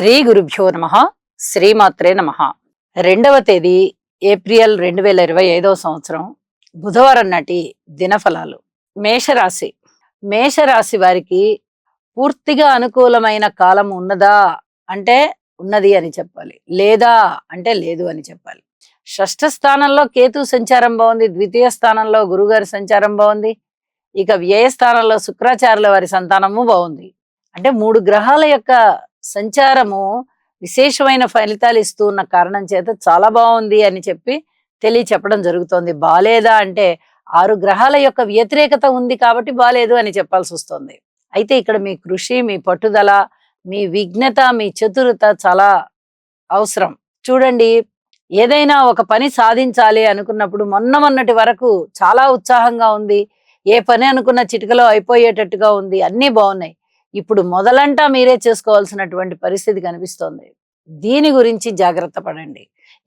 శ్రీ గురుభ్యో నమః. శ్రీమాత్రే నమః. 2వ తేదీ ఏప్రిల్ 2025 సంవత్సరం బుధవారం నాటి దినఫలాలు. మేషరాశి. మేషరాశి వారికి పూర్తిగా అనుకూలమైన కాలం ఉన్నదా అంటే ఉన్నది అని చెప్పాలి, లేదా అంటే లేదు అని చెప్పాలి. షష్ఠ స్థానంలో కేతు సంచారం బాగుంది, ద్వితీయ స్థానంలో గురుగారి సంచారం బాగుంది, ఇక వ్యయ స్థానంలో శుక్రాచార్యుల వారి సంతానము బాగుంది. అంటే 3 గ్రహాల యొక్క సంచారము విశేషమైన ఫలితాలు ఇస్తూ ఉన్న కారణం చేత చాలా బాగుంది అని చెప్పి చెప్పడం జరుగుతోంది. బాలేదా అంటే 6 గ్రహాల యొక్క వ్యతిరేకత ఉంది కాబట్టి బాలేదు అని చెప్పాల్సి వస్తుంది. అయితే ఇక్కడ మీ కృషి, మీ పట్టుదల, మీ విఘ్నత, మీ చతురత చాలా అవసరం. చూడండి, ఏదైనా ఒక పని సాధించాలి అనుకున్నప్పుడు మొన్నటి వరకు చాలా ఉత్సాహంగా ఉంది, ఏ పని అనుకున్న చిటికలో అయిపోయేటట్టుగా ఉంది, అన్నీ బాగున్నాయి. ఇప్పుడు మొదలంటా మీరే చేసుకోవాల్సినటువంటి పరిస్థితి కనిపిస్తోంది. దీని గురించి జాగ్రత్త పడండి.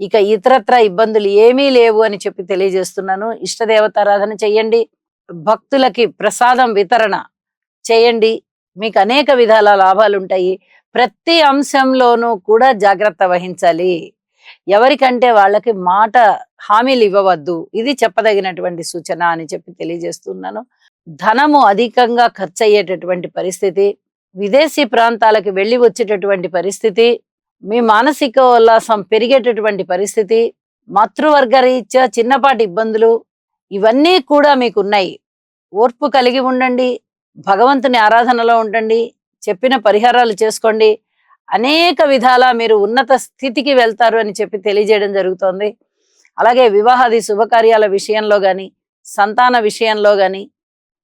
ఇక ఇతరత్ర ఇబ్బందులు ఏమీ లేవు అని చెప్పి తెలియజేస్తున్నాను. ఇష్టదేవతారాధన చెయ్యండి, భక్తులకి ప్రసాదం వితరణ చేయండి, మీకు అనేక విధాల లాభాలు ఉంటాయి. ప్రతి అంశంలోనూ కూడా జాగ్రత్త వహించాలి. ఎవరికంటే వాళ్ళకి మాట హామీలు ఇవ్వవద్దు, ఇది చెప్పదగినటువంటి సూచన అని చెప్పి తెలియజేస్తున్నాను. ధనము అధికంగా ఖర్చు అయ్యేటటువంటి పరిస్థితి, విదేశీ ప్రాంతాలకు వెళ్ళి వచ్చేటటువంటి పరిస్థితి, మీ మానసిక ఉల్లాసం పెరిగేటటువంటి పరిస్థితి, మాతృవర్గ రీత్యా చిన్నపాటి ఇబ్బందులు, ఇవన్నీ కూడా మీకు ఉన్నాయి. ఓర్పు కలిగి ఉండండి, భగవంతుని ఆరాధనలో ఉండండి, చెప్పిన పరిహారాలు చేసుకోండి. అనేక విధాల మీరు ఉన్నత స్థితికి వెళ్తారు అని చెప్పి తెలియజేయడం జరుగుతోంది. అలాగే వివాహాది శుభకార్యాల విషయంలో కానీ, సంతాన విషయంలో కానీ,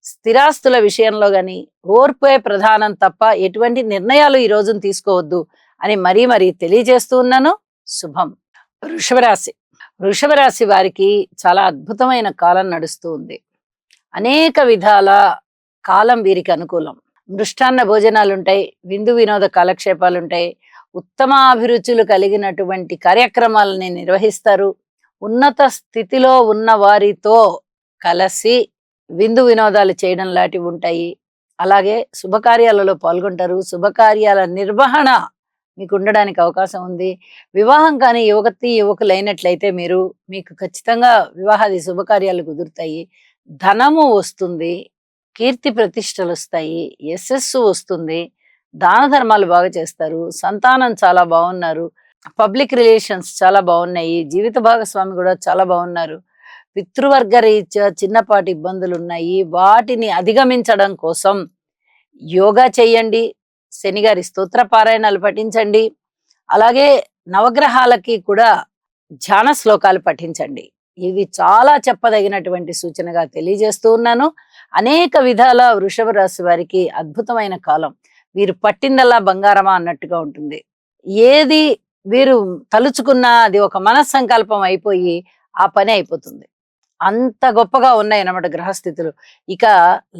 స్థిరాస్తుల విషయంలో గాని ఓర్పే ప్రధానం తప్ప ఎటువంటి నిర్ణయాలు ఈ రోజున తీసుకోవద్దు అని మరీ తెలియజేస్తూ ఉన్నాను. శుభం. వృషభరాశి. వృషభరాశి వారికి చాలా అద్భుతమైన కాలం నడుస్తూ ఉంది. అనేక విధాల కాలం వీరికి అనుకూలం. మృష్టాన్న భోజనాలు ఉంటాయి, విందు వినోద కాలక్షేపాలు ఉంటాయి, ఉత్తమ అభిరుచులు కలిగినటువంటి కార్యక్రమాలని నిర్వహిస్తారు. ఉన్నత స్థితిలో ఉన్న వారితో కలిసి విందు వినోదాలు చేయడం లాంటివి ఉంటాయి. అలాగే శుభకార్యాలలో పాల్గొంటారు. శుభకార్యాల నిర్వహణ మీకు ఉండడానికి అవకాశం ఉంది. వివాహం కానీ యువకులైనట్లయితే మీకు ఖచ్చితంగా వివాహాది శుభకార్యాలు కుదురుతాయి. ధనము వస్తుంది, కీర్తి ప్రతిష్టలు వస్తాయి, యశస్సు వస్తుంది, దాన ధర్మాలు బాగా చేస్తారు, సంతానం చాలా బాగున్నారు, పబ్లిక్ రిలేషన్స్ చాలా బాగున్నాయి, జీవిత భాగస్వామి కూడా చాలా బాగున్నారు. పితృవర్గ రీత్యా చిన్నపాటి ఇబ్బందులు ఉన్నాయి, వాటిని అధిగమించడం కోసం యోగా చేయండి, శనిగారి స్తోత్ర పారాయణాలు పఠించండి, అలాగే నవగ్రహాలకి కూడా ధ్యాన శ్లోకాలు పఠించండి. ఇవి చాలా చెప్పదగినటువంటి సూచనగా తెలియజేస్తూ ఉన్నాను. అనేక విధాల వృషభ రాశి వారికి అద్భుతమైన కాలం. వీరు పట్టిందల్లా బంగారమా అన్నట్టుగా ఉంటుంది. ఏది వీరు తలుచుకున్నా అది ఒక మనస్సంకల్పం అయిపోయి ఆ పని అయిపోతుంది. అంత గొప్పగా ఉన్నాయి అన్నమాట గ్రహస్థితులు. ఇక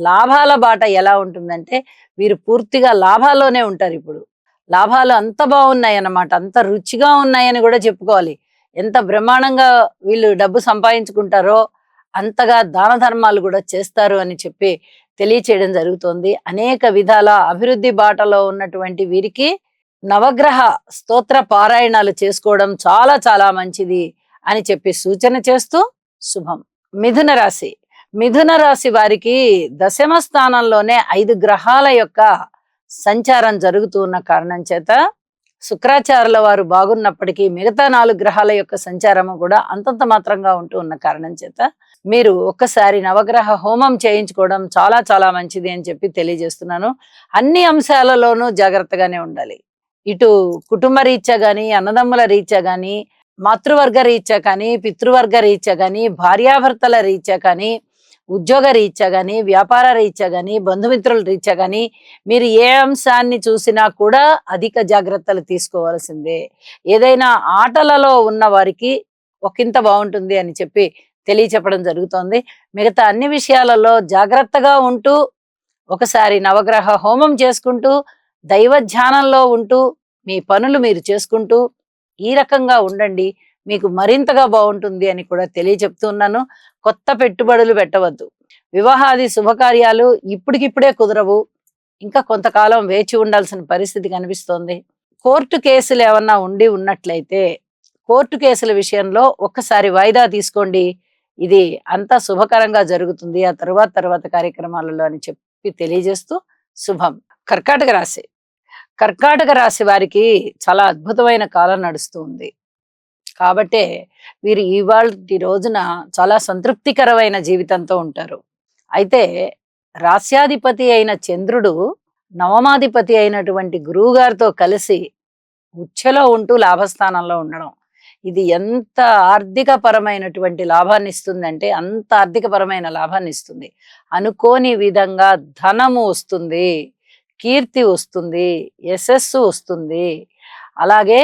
లాభాల బాట ఎలా ఉంటుందంటే వీరు పూర్తిగా లాభాల్లోనే ఉంటారు. ఇప్పుడు లాభాలు అంత బాగున్నాయి అన్నమాట, అంత రుచిగా ఉన్నాయని కూడా చెప్పుకోవాలి. ఎంత బ్రహ్మాండంగా వీళ్ళు డబ్బు సంపాదించుకుంటారో అంతగా దాన ధర్మాలు కూడా చేస్తారు అని చెప్పి తెలియచేయడం జరుగుతోంది. అనేక విధాల అభివృద్ధి బాటలో ఉన్నటువంటి వీరికి నవగ్రహ స్తోత్ర పారాయణాలు చేసుకోవడం చాలా చాలా మంచిది అని చెప్పి సూచన చేస్తూ శుభం. మిథున రాశి. మిథున రాశి వారికి దశమ స్థానంలోనే 5 గ్రహాల యొక్క సంచారం జరుగుతూ ఉన్న కారణం చేత శుక్రాచార్యుల వారు బాగున్నప్పటికీ మిగతా 4 గ్రహాల యొక్క సంచారము కూడా అంతంత మాత్రంగా ఉంటూ ఉన్న కారణం చేత మీరు ఒక్కసారి నవగ్రహ హోమం చేయించుకోవడం చాలా చాలా మంచిది అని చెప్పి తెలియజేస్తున్నాను. అన్ని అంశాలలోనూ జాగ్రత్తగానే ఉండాలి. ఇటు కుటుంబ రీత్యా గాని, అన్నదమ్ముల రీత్యా గాని, మాతృవర్గ రీత్యా కానీ, పితృవర్గ రీత్యా కానీ, భార్యాభర్తల రీత్యా కానీ, ఉద్యోగ రీత్యా కానీ, వ్యాపార రీత్యా కానీ, బంధుమిత్రుల రీత్యా కానీ మీరు ఏ అంశాన్ని చూసినా కూడా అధిక జాగ్రత్తలు తీసుకోవాల్సిందే. ఏదైనా ఆటలలో ఉన్న వారికి ఒకంత బాగుంటుంది అని చెప్పి తెలియచెప్పడం జరుగుతోంది. మిగతా అన్ని విషయాలలో జాగ్రత్తగా ఉంటూ ఒకసారి నవగ్రహ హోమం చేసుకుంటూ దైవ ధ్యానంలో ఉంటూ మీ పనులు మీరు చేసుకుంటూ ఈ రకంగా ఉండండి, మీకు మరింతగా బాగుంటుంది అని కూడా తెలియచెప్తున్నాను. కొత్త పెట్టుబడులు పెట్టవద్దు. వివాహాది శుభకార్యాలు ఇప్పటికిప్పుడే కుదరవు, ఇంకా కొంతకాలం వేచి ఉండాల్సిన పరిస్థితి కనిపిస్తోంది. కోర్టు కేసులు ఏమన్నా ఉండి ఉన్నట్లయితే కోర్టు కేసుల విషయంలో ఒక్కసారి వాయిదా తీసుకోండి, ఇది అంతా శుభకరంగా జరుగుతుంది ఆ తర్వాత కార్యక్రమాలలో అని చెప్పి తెలియజేస్తూ శుభం. కర్కాటక రాశి. కర్కాటక రాశి వారికి చాలా అద్భుతమైన కాలం నడుస్తూ ఉంది. కాబట్టే వీరు ఇవాల్టి రోజున చాలా సంతృప్తికరమైన జీవితంతో ఉంటారు. అయితే రాస్యాధిపతి అయిన చంద్రుడు నవమాధిపతి అయినటువంటి గురువు గారితో కలిసి ఉచ్ఛలో ఉంటూ లాభస్థానంలో ఉండడం, ఇది ఎంత ఆర్థిక పరమైనటువంటి లాభాన్ని ఇస్తుందంటే అంత ఆర్థికపరమైన లాభాన్ని ఇస్తుంది. అనుకోని విధంగా ధనము వస్తుంది, కీర్తి వస్తుంది, యశస్సు వస్తుంది, అలాగే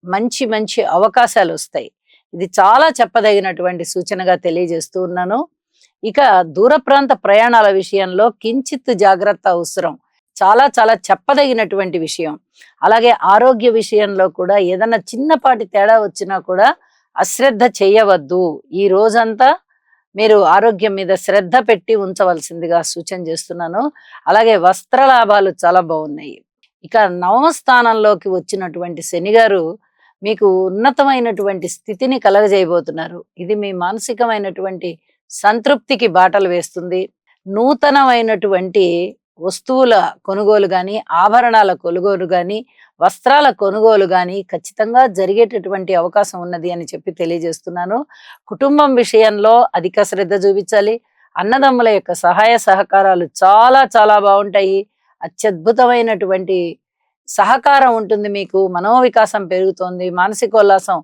మంచి మంచి అవకాశాలు వస్తాయి. ఇది చాలా చెప్పదగినటువంటి సూచనగా తెలియజేస్తూ ఉన్నాను. ఇక దూర ప్రాంత ప్రయాణాల విషయంలో కించిత్ జాగ్రత్త అవసరం, చాలా చాలా చెప్పదగినటువంటి విషయం. అలాగే ఆరోగ్య విషయంలో కూడా ఏదన్నా చిన్నపాటి తేడా వచ్చినా కూడా అశ్రద్ధ చేయవద్దు. ఈ రోజంతా మీరు ఆరోగ్యం మీద శ్రద్ధ పెట్టి ఉంచవలసిందిగా సూచన చేస్తున్నాను. అలాగే వస్త్ర లాభాలు చాలా బాగున్నాయి. ఇక నవమ స్థానంలోకి వచ్చినటువంటి శని గారు మీకు ఉన్నతమైనటువంటి స్థితిని కలగజేయబోతున్నారు. ఇది మీ మానసికమైనటువంటి సంతృప్తికి బాటలు వేస్తుంది. నూతనమైనటువంటి వస్తువుల కొనుగోలు గాని, ఆభరణాల కొనుగోలు గాని, వస్త్రాల కొనుగోలు గాని ఖచ్చితంగా జరిగేటటువంటి అవకాశం ఉన్నది అని చెప్పి తెలియజేస్తున్నాను. కుటుంబం విషయంలో అధిక శ్రద్ధ చూపించాలి. అన్నదమ్ముల యొక్క సహాయ సహకారాలు చాలా చాలా బాగుంటాయి. అత్యద్భుతమైనటువంటి సహకారం ఉంటుంది మీకు. మనోవికాసం పెరుగుతోంది, మానసికోల్లాసం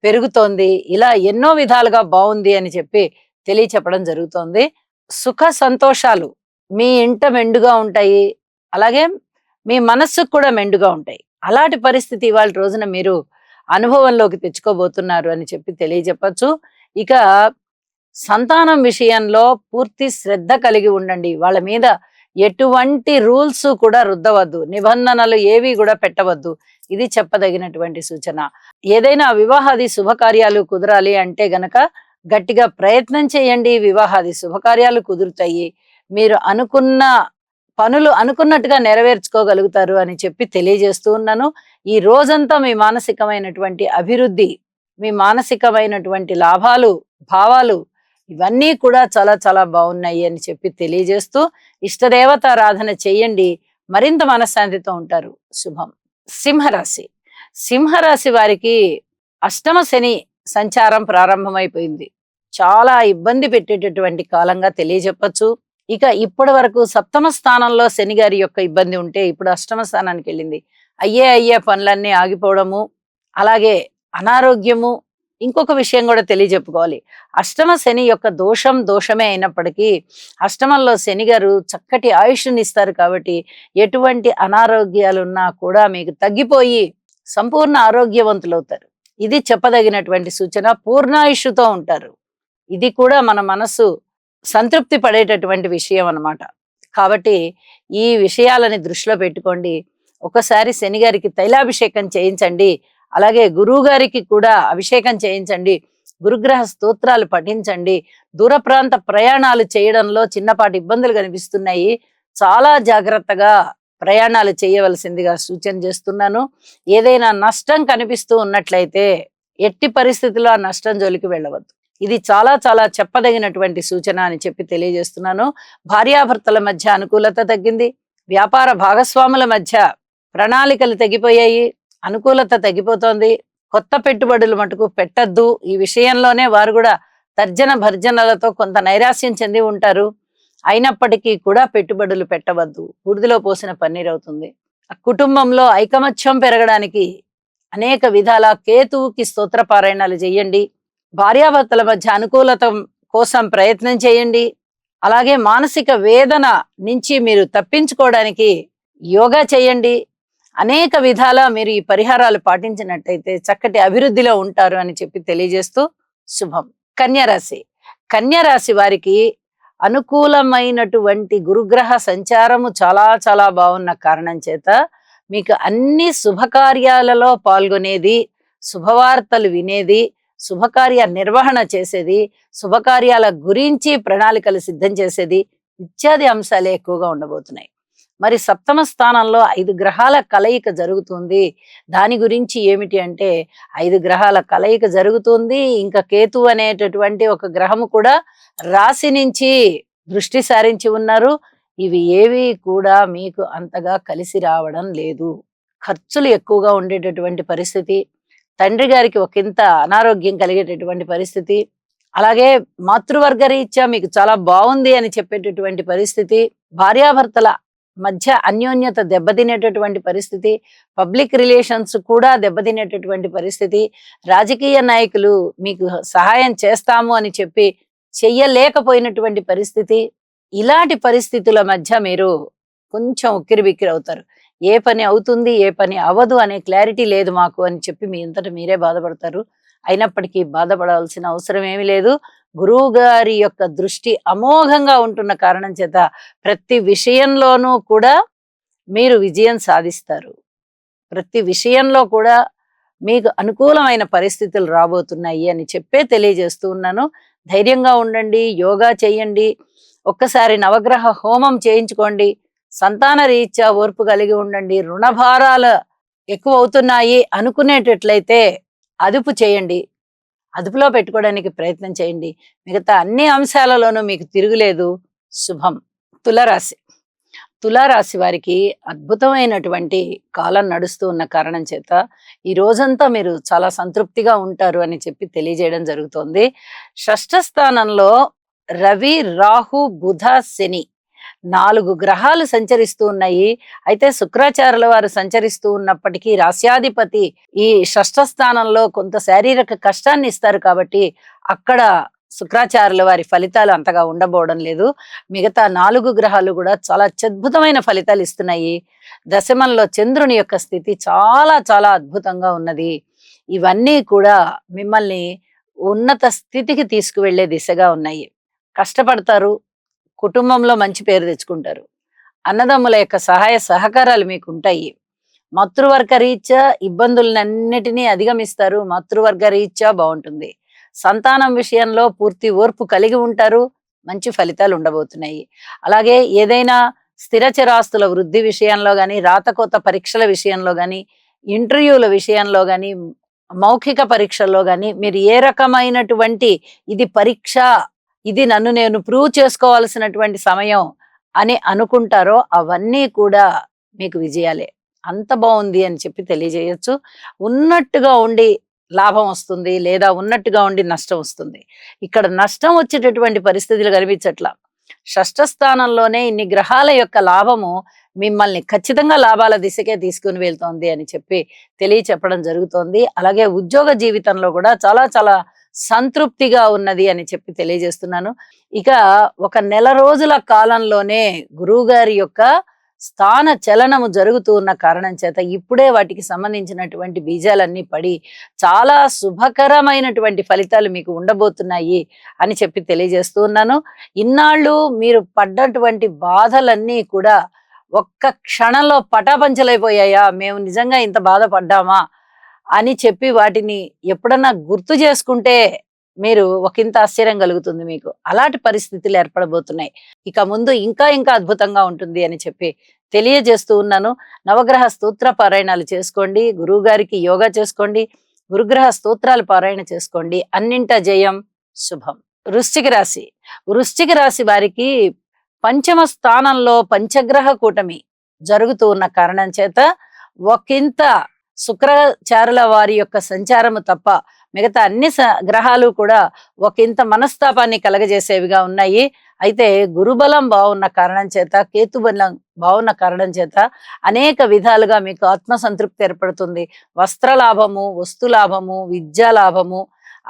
పెరుగుతోంది. ఇలా ఎన్నో విధాలుగా బాగుంది అని చెప్పి తెలియచెప్పడం జరుగుతోంది. సుఖ సంతోషాలు మీ ఇంట మెండుగా ఉంటాయి, అలాగే మీ మనస్సుకు కూడా మెండుగా ఉంటాయి. అలాంటి పరిస్థితి ఇవాళ రోజున మీరు అనుభవంలోకి తెచ్చుకోబోతున్నారు అని చెప్పి తెలియజెప్పచ్చు. ఇక సంతానం విషయంలో పూర్తి శ్రద్ధ కలిగి ఉండండి. వాళ్ళ మీద ఎటువంటి రూల్స్ కూడా రుద్దవద్దు, నిబంధనలు ఏవి కూడా పెట్టవద్దు. ఇది చెప్పదగినటువంటి సూచన. ఏదైనా వివాహాది శుభకార్యాలు కుదరాలి అంటే గనక గట్టిగా ప్రయత్నం చేయండి. వివాహాది శుభకార్యాలు కుదురుతాయి. మీరు అనుకున్న పనులు అనుకున్నట్టుగా నెరవేర్చుకోగలుగుతారు అని చెప్పి తెలియజేస్తూ ఉన్నాను. ఈ రోజంతా మీ మానసికమైనటువంటి అభివృద్ధి, మీ మానసికమైనటువంటి లాభాలు, భావాలు ఇవన్నీ కూడా చాలా చాలా బాగున్నాయి అని చెప్పి తెలియజేస్తూ ఇష్టదేవతారాధన చేయండి, మరింత మనశ్శాంతితో ఉంటారు. శుభం. సింహరాశి. సింహరాశి వారికి అష్టమ శని సంచారం ప్రారంభమైపోయింది. చాలా ఇబ్బంది పెట్టేటటువంటి కాలంగా తెలియజెప్పచ్చు. ఇక ఇప్పటి వరకు సప్తమ స్థానంలో శని గారి యొక్క ఇబ్బంది ఉంటే ఇప్పుడు అష్టమ స్థానానికి వెళ్ళింది. అయ్యే పనులన్నీ ఆగిపోవడము, అలాగే అనారోగ్యము. ఇంకొక విషయం కూడా తెలియజెప్పుకోవాలి. అష్టమ శని యొక్క దోషమే అయినప్పటికీ అష్టమంలో శని గారు చక్కటి ఆయుష్ని ఇస్తారు. కాబట్టి ఎటువంటి అనారోగ్యాలున్నా కూడా మీకు తగ్గిపోయి సంపూర్ణ ఆరోగ్యవంతులవుతారు. ఇది చెప్పదగినటువంటి సూచన. పూర్ణాయుష్తో ఉంటారు. ఇది కూడా మన మనసు సంతృప్తి పడేటటువంటి విషయం అన్నమాట. కాబట్టి ఈ విషయాలని దృష్టిలో పెట్టుకోండి. ఒకసారి శని గారికి తైలాభిషేకం చేయించండి, అలాగే గురువు గారికి కూడా అభిషేకం చేయించండి, గురుగ్రహ స్తోత్రాలు పఠించండి. దూర ప్రాంత ప్రయాణాలు చేయడంలో చిన్నపాటి ఇబ్బందులు కనిపిస్తున్నాయి. చాలా జాగ్రత్తగా ప్రయాణాలు చేయవలసిందిగా సూచన చేస్తున్నాను. ఏదైనా నష్టం కనిపిస్తూ ఉన్నట్లయితే ఎట్టి పరిస్థితుల్లో ఆ నష్టం జోలికి వెళ్ళవద్దు. ఇది చాలా చాలా చెప్పదగినటువంటి సూచన అని చెప్పి తెలియజేస్తున్నాను. భార్యాభర్తల మధ్య అనుకూలత తగ్గింది. వ్యాపార భాగస్వాముల మధ్య ప్రణాళికలు తగ్గిపోయాయి, అనుకూలత తగ్గిపోతోంది. కొత్త పెట్టుబడులు మటుకు పెట్టద్దు. ఈ విషయంలోనే వారు కూడా తర్జన భర్జనలతో కొంత నైరాశ్యం చెంది ఉంటారు. అయినప్పటికీ కూడా పెట్టుబడులు పెట్టవద్దు, బూడిదలో పోసిన పన్నీర్ అవుతుంది. కుటుంబంలో ఐకమత్యం పెరగడానికి అనేక విధాల కేతువుకి స్తోత్ర పారాయణాలు చేయండి. భార్యాభర్తల మధ్య అనుకూలత కోసం ప్రయత్నం చేయండి. అలాగే మానసిక వేదన నుంచి మీరు తప్పించుకోవడానికి యోగా చేయండి. అనేక విధాల మీరు ఈ పరిహారాలు పాటించినట్టయితే చక్కటి అభివృద్ధిలో ఉంటారు అని చెప్పి తెలియజేస్తూ శుభం. కన్యరాశి. కన్యరాశి వారికి అనుకూలమైనటువంటి గురుగ్రహ సంచారము చాలా చాలా బాగున్న కారణం చేత మీకు అన్ని శుభకార్యాలలో పాల్గొనేది, శుభవార్తలు వినేది, శుభకార్య నిర్వహణ చేసేది, శుభకార్యాల గురించి ప్రణాళికలు సిద్ధం చేసేది ఇత్యాది అంశాలే ఎక్కువగా ఉండబోతున్నాయి. మరి సప్తమ స్థానంలో 5 గ్రహాల కలయిక జరుగుతుంది. దాని గురించి ఏమిటి అంటే 5 గ్రహాల కలయిక జరుగుతుంది. ఇంకా కేతు అనేటటువంటి ఒక గ్రహము కూడా రాశి నుంచి దృష్టి సారించి ఉన్నారు. ఇవి ఏవి కూడా మీకు అంతగా కలిసి రావడం లేదు. ఖర్చులు ఎక్కువగా ఉండేటటువంటి పరిస్థితి, తండ్రి గారికి ఒకంత అనారోగ్యం కలిగేటటువంటి పరిస్థితి, అలాగే మాతృవర్గ రీత్యా మీకు చాలా బాగుంది అని చెప్పేటటువంటి పరిస్థితి, భార్యాభర్తల మధ్య అన్యోన్యత దెబ్బతినేటటువంటి పరిస్థితి, పబ్లిక్ రిలేషన్స్ కూడా దెబ్బతినేటటువంటి పరిస్థితి, రాజకీయ నాయకులు మీకు సహాయం చేస్తాము అని చెప్పి చెయ్యలేకపోయినటువంటి పరిస్థితి, ఇలాంటి పరిస్థితుల మధ్య మీరు కొంచెం ఉక్కిరిబిక్కిరి అవుతారు. ఏ పని అవుతుంది, ఏ పని అవ్వదు అనే క్లారిటీ లేదు మాకు అని చెప్పి మీ అంతట మీరే బాధపడతారు. అయినప్పటికీ బాధపడాల్సిన అవసరం ఏమీ లేదు. గురువు గారి యొక్క దృష్టి అమోఘంగా ఉంటున్న కారణం చేత ప్రతి విషయంలోనూ కూడా మీరు విజయం సాధిస్తారు. ప్రతి విషయంలో కూడా మీకు అనుకూలమైన పరిస్థితులు రాబోతున్నాయి అని చెప్పే తెలియజేస్తూ ఉన్నాను. ధైర్యంగా ఉండండి, యోగా చేయండి, ఒక్కసారి నవగ్రహ హోమం చేయించుకోండి, సంతాన రీత్యా ఓర్పు కలిగి ఉండండి, రుణభారాలు ఎక్కువ అవుతున్నాయి అనుకునేటట్లయితే అదుపు చేయండి, అదుపులో పెట్టుకోవడానికి ప్రయత్నం చేయండి. మిగతా అన్ని అంశాలలోనూ మీకు తిరుగులేదు. శుభం. తులారాశి. తులారాశి వారికి అద్భుతమైనటువంటి కాలం నడుస్తూ ఉన్న కారణం చేత ఈ రోజంతా మీరు చాలా సంతృప్తిగా ఉంటారు అని చెప్పి తెలియజేయడం జరుగుతోంది. షష్ఠ స్థానంలో రవి, రాహు, బుధ, శని 4 గ్రహాలు సంచరిస్తూ ఉన్నాయి. అయితే శుక్రాచార్యుల వారు సంచరిస్తూ ఉన్నప్పటికీ రాస్యాధిపతి ఈ షష్ఠ స్థానంలో కొంత శారీరక కష్టాన్ని ఇస్తారు కాబట్టి అక్కడ శుక్రాచార్యుల వారి ఫలితాలు అంతగా ఉండబోవడం లేదు. మిగతా 4 గ్రహాలు కూడా చాలా అత్యద్భుతమైన ఫలితాలు ఇస్తున్నాయి. దశమంలో చంద్రుని యొక్క స్థితి చాలా చాలా అద్భుతంగా ఉన్నది. ఇవన్నీ కూడా మిమ్మల్ని ఉన్నత స్థితికి తీసుకువెళ్లే దిశగా ఉన్నాయి. కష్టపడతారు, కుటుంబంలో మంచి పేరు తెచ్చుకుంటారు, అన్నదమ్ముల యొక్క సహాయ సహకారాలు మీకు ఉంటాయి. మాతృవర్గ రీత్యా ఇబ్బందులన్నిటినీ అధిగమిస్తారు. మాతృవర్గ రీత్యా బాగుంటుంది. సంతానం విషయంలో పూర్తి ఓర్పు కలిగి ఉంటారు. మంచి ఫలితాలు ఉండబోతున్నాయి. అలాగే ఏదైనా స్థిర చరాస్తుల వృద్ధి విషయంలో గాని, రాతకోత పరీక్షల విషయంలో గాని, ఇంటర్వ్యూల విషయంలో గాని, మౌఖిక పరీక్షల్లో గాని మీరు ఏ రకమైనటువంటి ఇది పరీక్ష, ఇది నన్ను నేను ప్రూవ్ చేసుకోవాల్సినటువంటి సమయం అని అనుకుంటారో అవన్నీ కూడా మీకు విజయాలే. అంత బాగుంది అని చెప్పి తెలియజేయొచ్చు. ఉన్నట్టుగా ఉండి లాభం వస్తుంది, లేదా ఉన్నట్టుగా ఉండి నష్టం వస్తుంది. ఇక్కడ నష్టం వచ్చేటటువంటి పరిస్థితులు కనిపించట్లా. షష్ఠ స్థానంలోనే ఇన్ని గ్రహాల యొక్క లాభము మిమ్మల్ని ఖచ్చితంగా లాభాల దిశకే తీసుకుని వెళ్తోంది అని చెప్పి తెలియచెప్పడం జరుగుతోంది. అలాగే ఉద్యోగ జీవితంలో కూడా చాలా చాలా సంతృప్తిగా ఉన్నది అని చెప్పి తెలియజేస్తున్నాను. ఇక ఒక నెల రోజుల కాలంలోనే గురువు గారి యొక్క స్థాన చలనము జరుగుతూ ఉన్న కారణం చేత ఇప్పుడే వాటికి సంబంధించినటువంటి బీజాలన్నీ పడి చాలా శుభకరమైనటువంటి ఫలితాలు మీకు ఉండబోతున్నాయి అని చెప్పి తెలియజేస్తూ ఉన్నాను. ఇన్నాళ్ళు మీరు పడ్డటువంటి బాధలన్నీ కూడా ఒక్క క్షణంలో పటాపంచలైపోయాయా, మేము నిజంగా ఇంత బాధపడ్డామా అని చెప్పి వాటిని ఎప్పుడన్నా గుర్తు చేసుకుంటే మీరు ఒకంత ఆశ్చర్యం కలుగుతుంది మీకు. అలాంటి పరిస్థితులు ఏర్పడబోతున్నాయి. ఇక ముందు ఇంకా ఇంకా అద్భుతంగా ఉంటుంది అని చెప్పి తెలియజేస్తూ ఉన్నాను. నవగ్రహ స్తోత్ర పారాయణాలు చేసుకోండి, గురువు గారికి యోగా చేసుకోండి, గురుగ్రహ స్తోత్రాలు పారాయణ చేసుకోండి. అన్నింట జయం. శుభం. వృశ్చిక రాశి. వృశ్చిక రాశి వారికి పంచమ స్థానంలో పంచగ్రహ కూటమి జరుగుతూ ఉన్న కారణం చేత ఒకంత శుక్రాచార్యుల వారి యొక్క సంచారము తప్ప మిగతా అన్ని గ్రహాలు కూడా ఒకంత మనస్తాపాన్ని కలగజేసేవిగా ఉన్నాయి. అయితే గురుబలం బాగున్న కారణం చేత, కేతుబలం బాగున్న కారణం చేత అనేక విధాలుగా మీకు ఆత్మసంతృప్తి ఏర్పడుతుంది. వస్త్ర లాభము, వస్తు లాభము, విద్యా లాభము,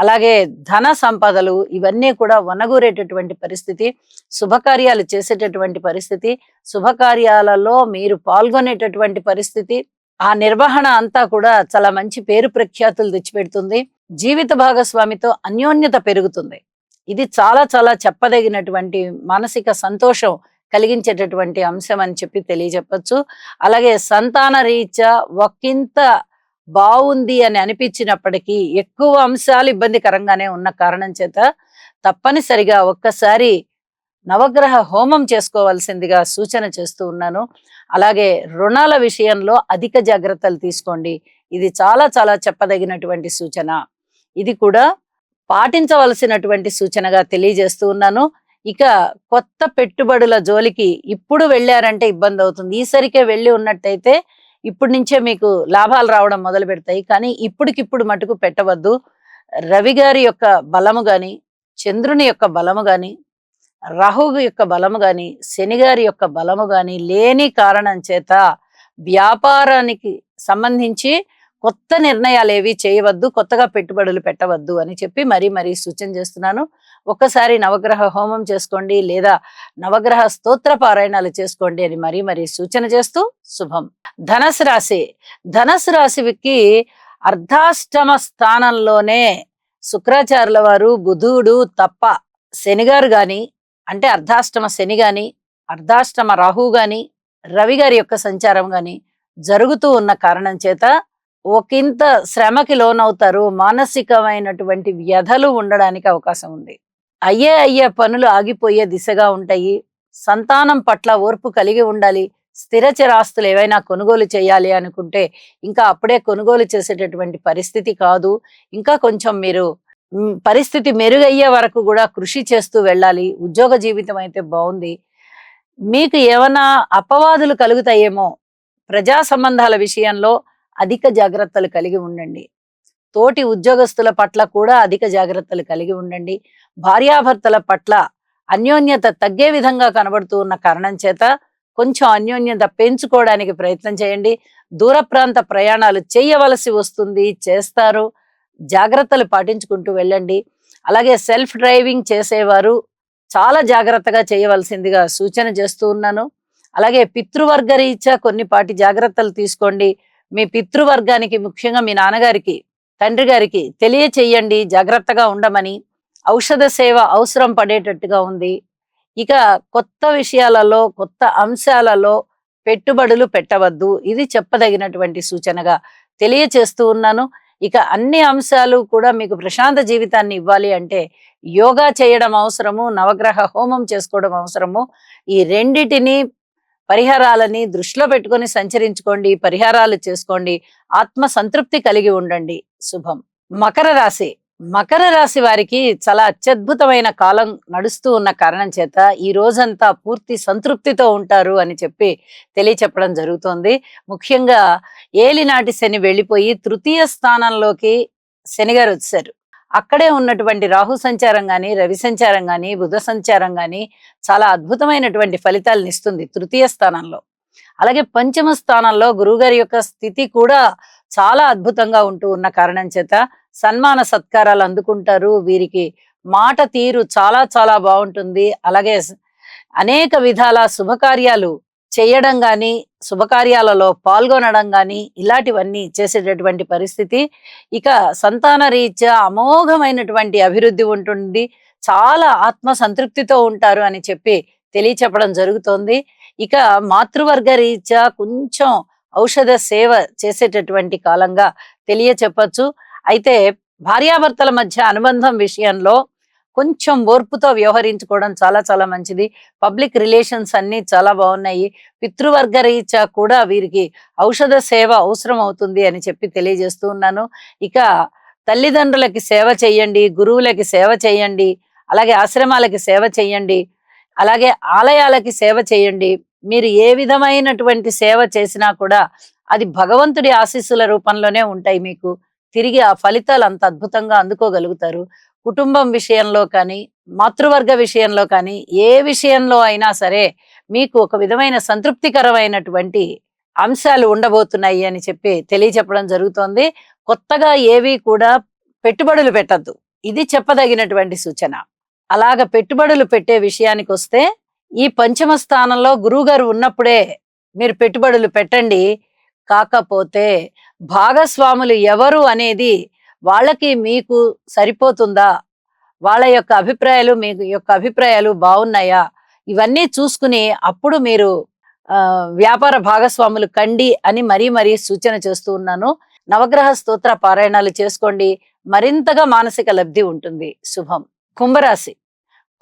అలాగే ధన సంపదలు ఇవన్నీ కూడా వనగూరేటటువంటి పరిస్థితి, శుభకార్యాలు చేసేటటువంటి పరిస్థితి, శుభకార్యాలలో మీరు పాల్గొనేటటువంటి పరిస్థితి, ఆ నిర్వహణ అంతా కూడా చాలా మంచి పేరు ప్రఖ్యాతులు తెచ్చిపెడుతుంది. జీవిత భాగస్వామితో అన్యోన్యత పెరుగుతుంది. ఇది చాలా చాలా చెప్పదగినటువంటి మానసిక సంతోషం కలిగించేటటువంటి అంశం అని చెప్పి తెలియజెప్పచ్చు. అలాగే సంతాన రీత్యా ఒకంత బాగుంది అని అనిపించినప్పటికీ ఎక్కువ అంశాలు ఇబ్బందికరంగానే ఉన్న కారణం చేత తప్పనిసరిగా ఒక్కసారి నవగ్రహ హోమం చేసుకోవాల్సిందిగా సూచన చేస్తూ ఉన్నాను. అలాగే రుణాల విషయంలో అధిక జాగ్రత్తలు తీసుకోండి. ఇది చాలా చాలా చెప్పదగినటువంటి సూచన. ఇది కూడా పాటించవలసినటువంటి సూచనగా తెలియజేస్తూ ఉన్నాను. ఇక కొత్త పెట్టుబడుల జోలికి ఇప్పుడు వెళ్ళారంటే ఇబ్బంది అవుతుంది. ఈసరికే వెళ్ళి ఉన్నట్టయితే ఇప్పటి నుంచే మీకు లాభాలు రావడం మొదలు పెడతాయి. కానీ ఇప్పటికిప్పుడు మటుకు పెట్టవద్దు. రవి గారి యొక్క బలము గాని, చంద్రుని యొక్క బలము గాని, రాహువు యొక్క బలము గాని, శని గారి యొక్క బలము గాని లేని కారణం చేత వ్యాపారానికి సంబంధించి కొత్త నిర్ణయాలు ఏవి చేయవద్దు, కొత్తగా పెట్టుబడులు పెట్టవద్దు అని చెప్పి మరీ సూచన చేస్తున్నాను. ఒక్కసారి నవగ్రహ హోమం చేసుకోండి, లేదా నవగ్రహ స్తోత్ర పారాయణాలు చేసుకోండి అని మరీ సూచన చేస్తూ శుభం. ధనస్సు రాశి. ధనస్సు రాశికి అర్ధాష్టమ స్థానంలోనే శుక్రాచార్యుల వారు, బుధుడు తప్ప శనిగారు గాని, అంటే అర్ధాష్టమ శని గాని, అర్ధాష్టమ రాహువు గాని, రవి గారి యొక్క సంచారం గాని జరుగుతూ ఉన్న కారణం చేత ఒకంత శ్రమకి లోనవుతారు. మానసికమైనటువంటి వ్యధలు ఉండడానికి అవకాశం ఉంది. అయ్యే పనులు ఆగిపోయే దిశగా ఉంటాయి. సంతానం పట్ల ఓర్పు కలిగి ఉండాలి. స్థిర చరాస్తులు ఏవైనా కొనుగోలు చేయాలి అనుకుంటే ఇంకా అప్పుడే కొనుగోలు చేసేటటువంటి పరిస్థితి కాదు. ఇంకా కొంచెం మీరు పరిస్థితి మెరుగయ్యే వరకు కూడా కృషి చేస్తూ వెళ్ళాలి. ఉద్యోగ జీవితం అయితే బాగుంది. మీకు ఏమన్నా అపవాదులు కలుగుతాయేమో, ప్రజా సంబంధాల విషయంలో అధిక జాగ్రత్తలు కలిగి ఉండండి. తోటి ఉద్యోగస్తుల పట్ల కూడా అధిక జాగ్రత్తలు కలిగి ఉండండి. భార్యాభర్తల పట్ల అన్యోన్యత తగ్గే విధంగా కనబడుతూ ఉన్న కారణం చేత కొంచెం అన్యోన్యత పెంచుకోవడానికి ప్రయత్నం చేయండి. దూర ప్రాంత ప్రయాణాలు చేయవలసి వస్తుంది, చేస్తారు. జాగ్రత్తలు పాటించుకుంటూ వెళ్ళండి. అలాగే సెల్ఫ్ డ్రైవింగ్ చేసేవారు చాలా జాగ్రత్తగా చేయవలసిందిగా సూచన చేస్తూ ఉన్నాను. అలాగే పితృవర్గ రీత్యా కొన్నిపాటి జాగ్రత్తలు తీసుకోండి. మీ పితృవర్గానికి, ముఖ్యంగా మీ నాన్నగారికి, తండ్రి గారికి తెలియచేయండి జాగ్రత్తగా ఉండమని. ఔషధ సేవ అవసరం పడేటట్టుగా ఉంది. ఇక కొత్త విషయాలలో, కొత్త అంశాలలో పెట్టుబడులు పెట్టవద్దు. ఇది చెప్పదగినటువంటి సూచనగా తెలియచేస్తూ ఉన్నాను. ఇక అన్ని అంశాలు కూడా మీకు ప్రశాంత జీవితాన్ని ఇవ్వాలి అంటే యోగా చేయడం అవసరము, నవగ్రహ హోమం చేసుకోవడం అవసరము. ఈ రెండిటిని పరిహారాలని దృష్టిలో పెట్టుకొని సంచరించుకోండి, పరిహారాలు చేసుకోండి, ఆత్మ సంతృప్తి కలిగి ఉండండి. శుభం. మకర రాశి. మకర రాశి వారికి చాలా అత్యద్భుతమైన కాలం నడుస్తూ ఉన్న కారణం చేత ఈ రోజంతా పూర్తి సంతృప్తితో ఉంటారు అని చెప్పి తెలియచెప్పడం జరుగుతోంది. ముఖ్యంగా ఏలినాటి శని వెళ్ళిపోయి తృతీయ స్థానంలోకి శనిగారు వచ్చారు. అక్కడే ఉన్నటువంటి రాహు సంచారం గాని, రవి సంచారం గాని, బుధ సంచారం గాని చాలా అద్భుతమైనటువంటి ఫలితాలను ఇస్తుంది తృతీయ స్థానంలో. అలాగే పంచమ స్థానంలో గురువుగారి యొక్క స్థితి కూడా చాలా అద్భుతంగా ఉంటూ ఉన్న కారణం చేత సన్మాన సత్కారాలు అందుకుంటారు. వీరికి మాట తీరు చాలా చాలా బాగుంటుంది. అలాగే అనేక విధాల శుభకార్యాలు చేయడం గాని, శుభకార్యాలలో పాల్గొనడం గాని ఇలాంటివన్నీ చేసేటటువంటి పరిస్థితి. ఇక సంతాన రీత్యా అమోఘమైనటువంటి అభివృద్ధి ఉంటుంది. చాలా ఆత్మ సంతృప్తితో ఉంటారు అని చెప్పి తెలియచెప్పడం జరుగుతోంది. ఇక మాతృవర్గ రీత్యా కొంచెం ఔషధ సేవ చేసేటటువంటి కాలంగా తెలియచెప్పచ్చు. అయితే భార్యాభర్తల మధ్య అనుబంధం విషయంలో కొంచెం ఓర్పుతో వ్యవహరించుకోవడం చాలా చాలా మంచిది. పబ్లిక్ రిలేషన్స్ అన్ని చాలా బాగున్నాయి. పితృవర్గ రీత్యా కూడా వీరికి ఔషధ సేవ అవసరం అవుతుంది అని చెప్పి తెలియజేస్తూ ఉన్నాను. ఇక తల్లిదండ్రులకి సేవ చేయండి, గురువులకి సేవ చేయండి, అలాగే ఆశ్రమాలకి సేవ చేయండి, అలాగే ఆలయాలకి సేవ చేయండి. మీరు ఏ విధమైనటువంటి సేవ చేసినా కూడా అది భగవంతుడి ఆశీస్సుల రూపంలోనే ఉంటాయి. మీకు తిరిగి ఆ ఫలితాలు అంత అద్భుతంగా అందుకోగలుగుతారు. కుటుంబం విషయంలో కానీ, మాతృవర్గ విషయంలో కానీ, ఏ విషయంలో అయినా సరే మీకు ఒక విధమైన సంతృప్తికరమైనటువంటి అంశాలు ఉండబోతున్నాయి అని చెప్పి తెలియచెప్పడం జరుగుతోంది. కొత్తగా ఏవి కూడా పెట్టుబడులు పెట్టద్దు. ఇది చెప్పదగినటువంటి సూచన. అలాగ పెట్టుబడులు పెట్టే విషయానికి వస్తే ఈ పంచమ స్థానంలో గురువుగారు ఉన్నప్పుడే మీరు పెట్టుబడులు పెట్టండి. కాకపోతే భాగస్వాములు ఎవరు అనేది వాళ్ళకి మీకు సరిపోతుందా, వాళ్ళ యొక్క అభిప్రాయాలు మీ యొక్క అభిప్రాయాలు బాగున్నాయా, ఇవన్నీ చూసుకుని అప్పుడు మీరు వ్యాపార భాగస్వాములు కండి అని మరీ సూచన చేస్తూ ఉన్నాను. నవగ్రహ స్తోత్ర పారాయణాలు చేసుకోండి, మరింతగా మానసిక లబ్ధి ఉంటుంది. శుభం. కుంభరాశి.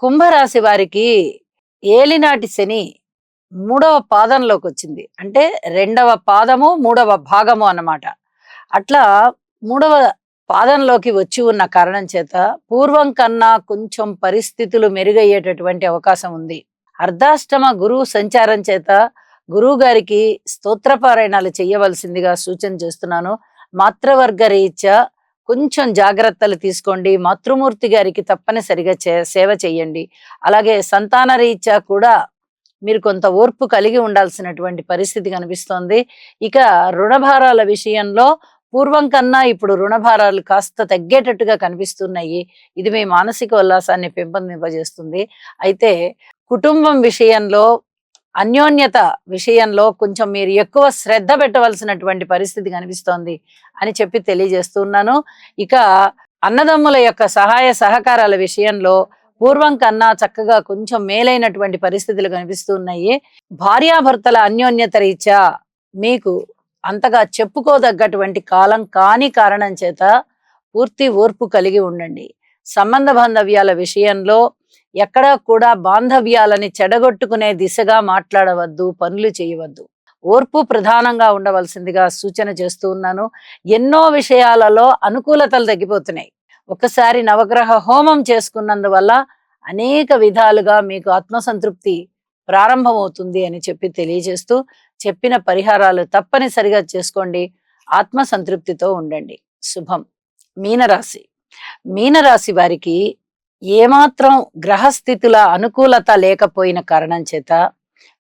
కుంభరాశి వారికి ఏలినాటి శని మూడవ పాదంలోకి వచ్చింది. అంటే రెండవ పాదము మూడవ భాగము అన్నమాట. అట్లా మూడవ పాదంలోకి వచ్చి ఉన్న కారణం చేత పూర్వం కన్నా కొంచెం పరిస్థితులు మెరుగయ్యేటటువంటి అవకాశం ఉంది. అర్ధాష్టమ గురువు సంచారం చేత గురువు గారికి స్తోత్రపారాయణాలు చేయవలసిందిగా సూచన చేస్తున్నాను. మాతృవర్గ రీత్యా కొంచెం జాగ్రత్తలు తీసుకోండి. మాతృమూర్తి గారికి తప్పనిసరిగా సేవ చేయండి. అలాగే సంతాన రీత్యా కూడా మీరు కొంత ఓర్పు కలిగి ఉండాల్సినటువంటి పరిస్థితి కనిపిస్తోంది. ఇక రుణభారాల విషయంలో పూర్వం కన్నా ఇప్పుడు రుణభారాలు కాస్త తగ్గేటట్టుగా కనిపిస్తున్నాయి. ఇది మీ మానసిక ఉల్లాసాన్ని పెంపొందింపజేస్తుంది. అయితే కుటుంబం విషయంలో, అన్యోన్యత విషయంలో కొంచెం మీరు ఎక్కువ శ్రద్ధ పెట్టవలసినటువంటి పరిస్థితి కనిపిస్తోంది అని చెప్పి తెలియజేస్తున్నాను. ఇక అన్నదమ్ముల యొక్క సహాయ సహకారాల విషయంలో పూర్వం కన్నా చక్కగా కొంచెం మేలైనటువంటి పరిస్థితులు కనిపిస్తున్నాయి. భార్యాభర్తల అన్యోన్యత రీత్యా మీకు అంతగా చెప్పుకోదగ్గటువంటి కాలం కాని కారణం చేత పూర్తి ఓర్పు కలిగి ఉండండి. సంబంధ బాంధవ్యాల విషయంలో ఎక్కడా కూడా బాంధవ్యాలని చెడగొట్టుకునే దిశగా మాట్లాడవద్దు, పనులు చేయవద్దు. ఓర్పు ప్రధానంగా ఉండవలసిందిగా సూచన చేస్తూ ఉన్నాను. ఎన్నో విషయాలలో అనుకూలతలు తగ్గిపోతున్నాయి. ఒకసారి నవగ్రహ హోమం చేసుకున్నందువల్ల అనేక విధాలుగా మీకు ఆత్మసంతృప్తి ప్రారంభమవుతుంది అని చెప్పి తెలియజేస్తూ, చెప్పిన పరిహారాలు తప్పనిసరిగా చేసుకోండి. ఆత్మసంతృప్తితో ఉండండి. శుభం. మీనరాశి. మీనరాశి వారికి ఏమాత్రం గ్రహస్థితుల అనుకూలత లేకపోయిన కారణం చేత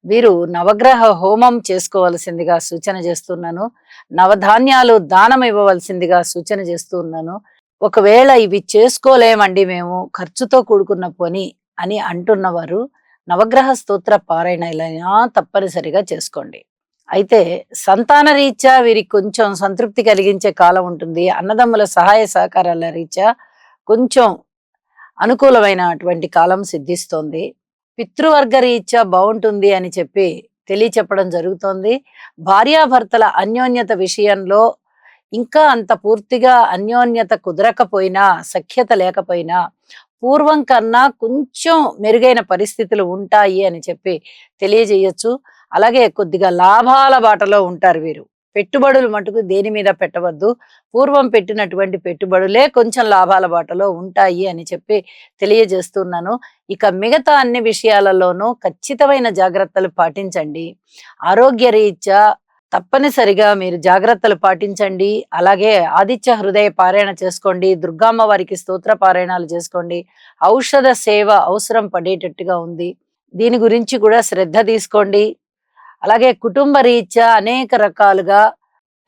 వీరు నవగ్రహ హోమం చేసుకోవలసిందిగా సూచన చేస్తున్నాను. నవధాన్యాలు దానం ఇవ్వవలసిందిగా సూచన చేస్తూ ఉన్నాను. ఒకవేళ ఇవి చేసుకోలేమండి మేము, ఖర్చుతో కూడుకున్న పని అని అంటున్నవారు నవగ్రహ స్తోత్ర పారాయణలైనా తప్పనిసరిగా చేసుకోండి. అయితే సంతాన రీత్యా వీరికి కొంచెం సంతృప్తి కలిగించే కాలం ఉంటుంది. అన్నదమ్ముల సహాయ సహకారాల రీత్యా కొంచెం అనుకూలమైనటువంటి కాలం సిద్ధిస్తోంది. పితృవర్గ రీత్యా బాగుంటుంది అని చెప్పి తెలియచెప్పడం జరుగుతోంది. భార్యాభర్తల అన్యోన్యత విషయంలో ఇంకా అంత పూర్తిగా అన్యోన్యత కుదరకపోయినా, సఖ్యత లేకపోయినా పూర్వం కన్నా కొంచెం మెరుగైన పరిస్థితులు ఉంటాయి అని చెప్పి తెలియజేయచ్చు. అలాగే కొద్దిగా లాభాల బాటలో ఉంటారు వీరు. పెట్టుబడులు మటుకు దేని మీద పెట్టవద్దు. పూర్వం పెట్టినటువంటి పెట్టుబడులే కొంచెం లాభాల బాటలో ఉంటాయి అని చెప్పి తెలియజేస్తున్నాను. ఇక మిగతా అన్ని విషయాలలోనూ ఖచ్చితమైన జాగ్రత్తలు పాటించండి. ఆరోగ్య రీత్యా తప్పనిసరిగా మీరు జాగ్రత్తలు పాటించండి. అలాగే ఆదిత్య హృదయ పారాయణ చేసుకోండి. దుర్గామ్మ వారికి స్తోత్ర పారాయణాలు చేసుకోండి. ఔషధ సేవ అవసరం పడేటట్టుగా ఉంది. దీని గురించి కూడా శ్రద్ధ తీసుకోండి. అలాగే కుటుంబ రీత్యా అనేక రకాలుగా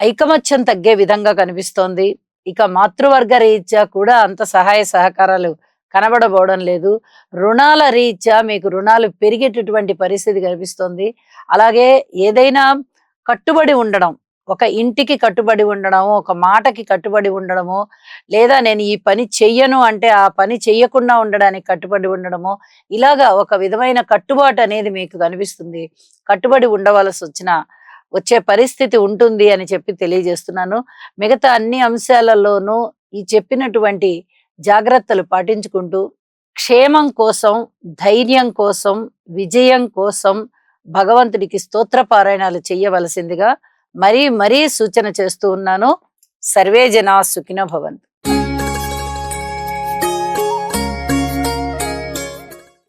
ఐకమత్యం తగ్గే విధంగా కనిపిస్తోంది. ఇక మాతృవర్గ రీత్యా కూడా అంత సహాయ సహకారాలు కనబడబోవడం లేదు. రుణాల రీత్యా మీకు రుణాలు పెరిగేటటువంటి పరిస్థితి కనిపిస్తోంది. అలాగే ఏదైనా కట్టుబడి ఉండడం, ఒక ఇంటికి కట్టుబడి ఉండడము, ఒక మాటకి కట్టుబడి ఉండడము, లేదా నేను ఈ పని చెయ్యను అంటే ఆ పని చెయ్యకుండా ఉండడానికి కట్టుబడి ఉండడము, ఇలాగా ఒక విధమైన కట్టుబాటు అనేది మీకు కనిపిస్తుంది. కట్టుబడి ఉండవలసి వచ్చే పరిస్థితి ఉంటుంది అని చెప్పి తెలియజేస్తున్నాను. మిగతా అన్ని అంశాలలోనూ ఈ చెప్పినటువంటి జాగ్రత్తలు పాటించుకుంటూ క్షేమం కోసం, ధైర్యం కోసం, విజయం కోసం భగవంతుడికి స్తోత్ర పారాయణాలు చెయ్యవలసిందిగా మరీ సూచన చేస్తూ ఉన్నాను. సర్వే జనా సుఖినో భవంతు.